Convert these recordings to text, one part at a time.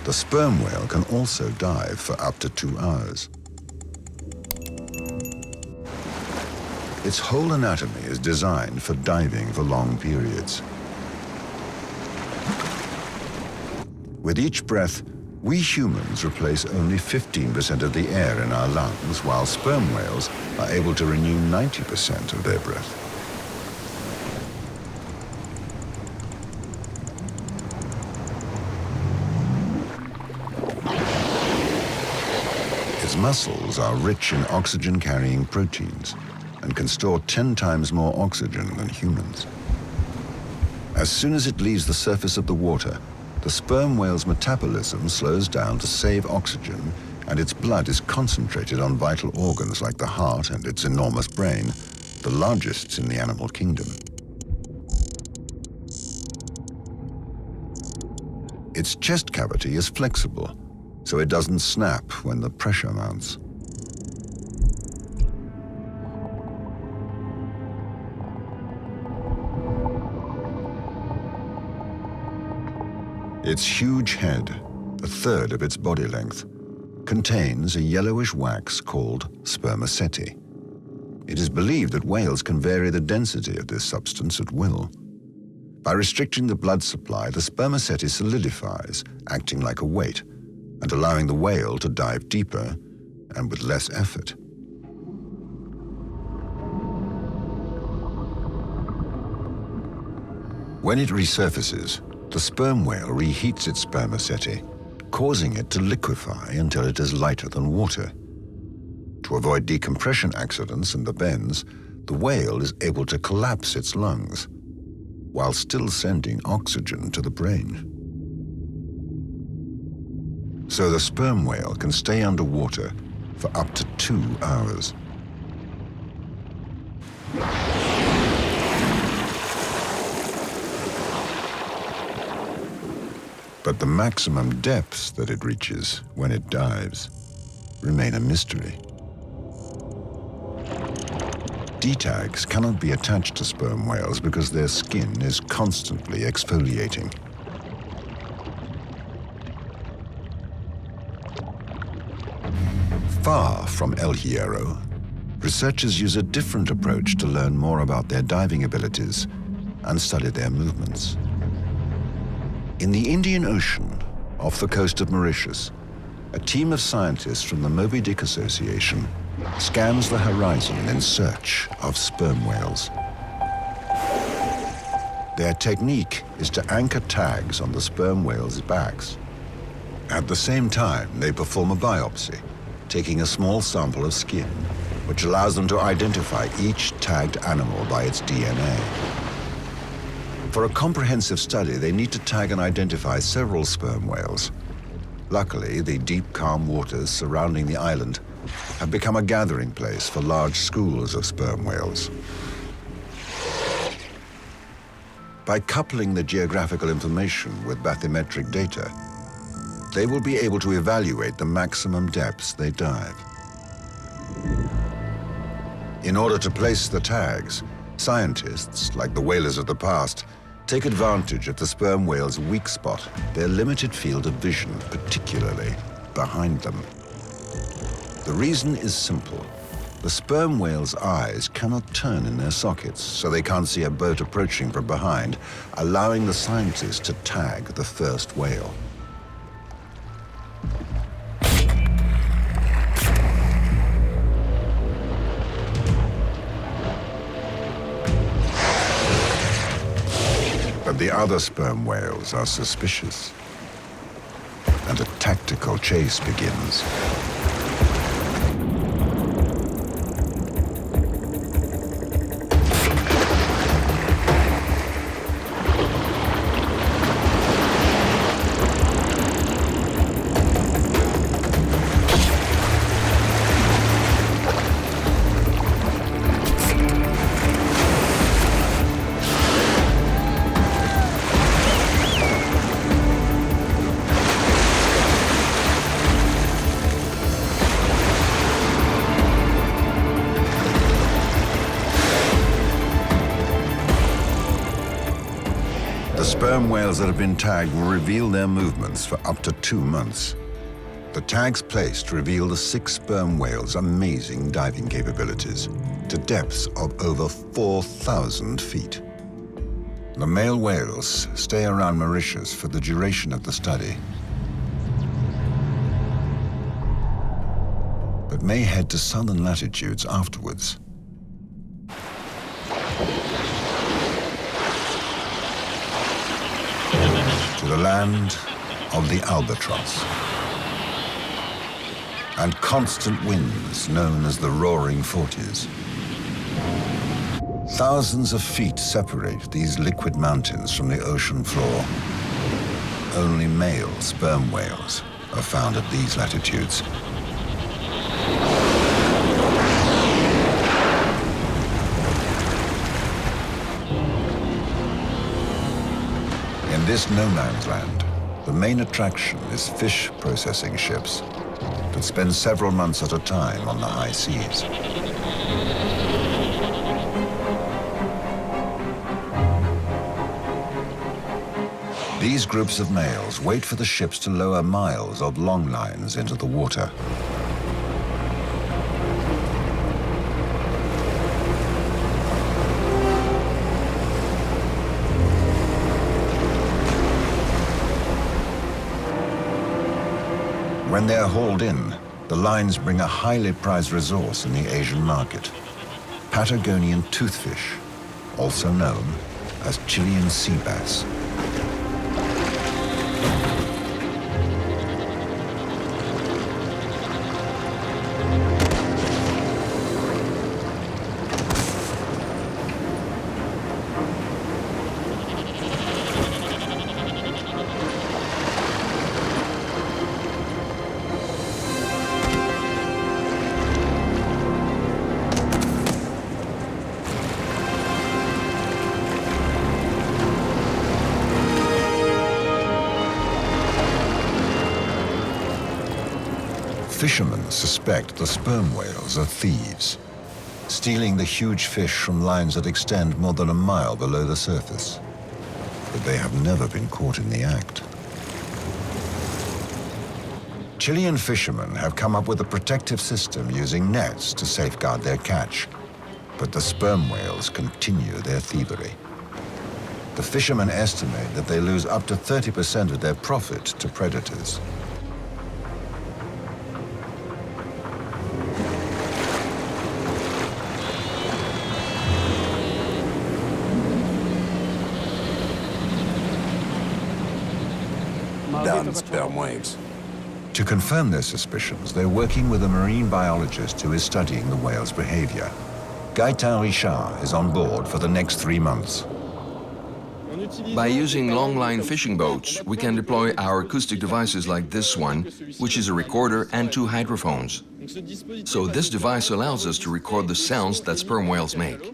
The sperm whale can also dive for up to 2 hours. Its whole anatomy is designed for diving for long periods. With each breath, we humans replace only 15% of the air in our lungs, while sperm whales are able to renew 90% of their breath. Its muscles are rich in oxygen-carrying proteins and can store 10 times more oxygen than humans. As soon as it leaves the surface of the water, the sperm whale's metabolism slows down to save oxygen, and its blood is concentrated on vital organs like the heart and its enormous brain, the largest in the animal kingdom. Its chest cavity is flexible, so it doesn't snap when the pressure mounts. Its huge head, a third of its body length, contains a yellowish wax called spermaceti. It is believed that whales can vary the density of this substance at will. By restricting the blood supply, the spermaceti solidifies, acting like a weight, and allowing the whale to dive deeper and with less effort. When it resurfaces, the sperm whale reheats its spermaceti, causing it to liquefy until it is lighter than water. To avoid decompression accidents and the bends, the whale is able to collapse its lungs while still sending oxygen to the brain. So the sperm whale can stay underwater for up to 2 hours. But the maximum depths that it reaches when it dives remain a mystery. D-tags cannot be attached to sperm whales because their skin is constantly exfoliating. Far from El Hierro, researchers use a different approach to learn more about their diving abilities and study their movements. In the Indian Ocean, off the coast of Mauritius, a team of scientists from the Moby Dick Association scans the horizon in search of sperm whales. Their technique is to anchor tags on the sperm whales' backs. At the same time, they perform a biopsy, taking a small sample of skin, which allows them to identify each tagged animal by its DNA. For a comprehensive study, they need to tag and identify several sperm whales. Luckily, the deep, calm waters surrounding the island have become a gathering place for large schools of sperm whales. By coupling the geographical information with bathymetric data, they will be able to evaluate the maximum depths they dive. In order to place the tags, scientists, like the whalers of the past, take advantage of the sperm whale's weak spot, their limited field of vision, particularly behind them. The reason is simple. The sperm whale's eyes cannot turn in their sockets, so they can't see a boat approaching from behind, allowing the scientists to tag the first whale. But the other sperm whales are suspicious, and a tactical chase begins. sperm whales that have been tagged will reveal their movements for up to 2 months. The tags placed reveal the 6 sperm whales' amazing diving capabilities to depths of over 4,000 feet. The male whales stay around Mauritius for the duration of the study, but may head to southern latitudes afterwards. To the land of the albatross and constant winds known as the Roaring Forties. Thousands of feet separate these liquid mountains from the ocean floor. Only male sperm whales are found at these latitudes. In this no man's land, the main attraction is fish processing ships that spend several months at a time on the high seas. These groups of males wait for the ships to lower miles of longlines into the water. When they are hauled in, the lines bring a highly prized resource in the Asian market: Patagonian toothfish, also known as Chilean sea bass. Fishermen suspect the sperm whales are thieves, stealing the huge fish from lines that extend more than a mile below the surface. But they have never been caught in the act. Chilean fishermen have come up with a protective system using nets to safeguard their catch, but the sperm whales continue their thievery. The fishermen estimate that they lose up to 30% of their profit to predators. Sperm whales. To confirm their suspicions, they're working with a marine biologist who is studying the whale's behavior. Richard is on board for the next 3 months. By using longline fishing boats, we can deploy our acoustic devices like this one, which is a recorder and 2 hydrophones. So this device allows us to record the sounds that sperm whales make.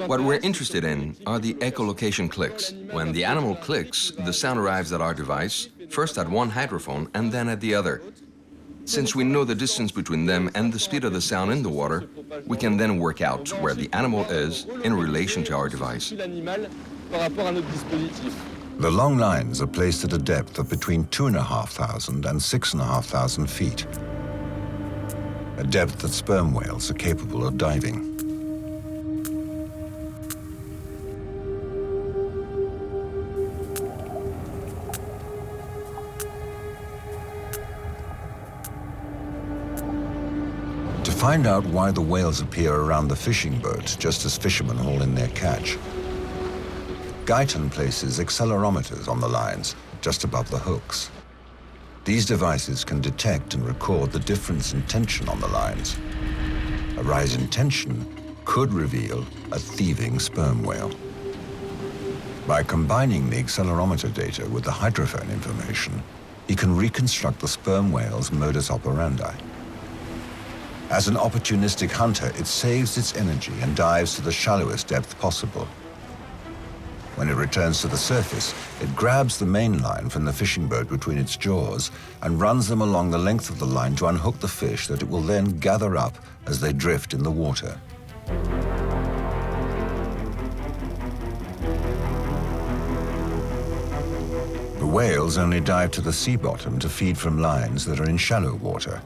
What we're interested in are the echolocation clicks. When the animal clicks, the sound arrives at our device, first at one hydrophone and then at the other. Since we know the distance between them and the speed of the sound in the water, we can then work out where the animal is in relation to our device. The long lines are placed at a depth of between 2,500 and 6,500 feet, a depth that sperm whales are capable of diving. To find out why the whales appear around the fishing boat just as fishermen haul in their catch, Guyton places accelerometers on the lines just above the hooks. These devices can detect and record the difference in tension on the lines. A rise in tension could reveal a thieving sperm whale. By combining the accelerometer data with the hydrophone information, he can reconstruct the sperm whale's modus operandi. As an opportunistic hunter, it saves its energy and dives to the shallowest depth possible. When it returns to the surface, it grabs the main line from the fishing boat between its jaws and runs them along the length of the line to unhook the fish that it will then gather up as they drift in the water. whales only dive to the sea bottom to feed from lines that are in shallow water.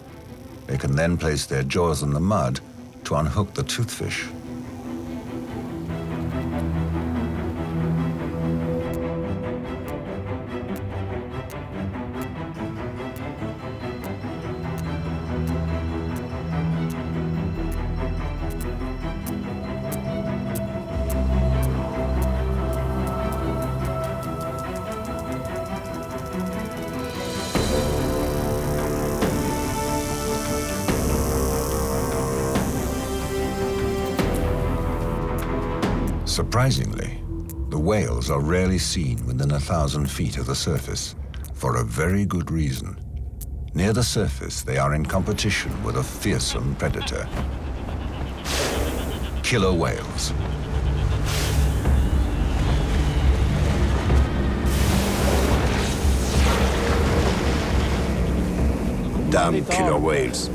They can then place their jaws in the mud to unhook the toothfish. Surprisingly, the whales are rarely seen within 1,000 feet of the surface, for a very good reason. Near the surface, they are in competition with a fearsome predator: killer whales. Damn killer whales.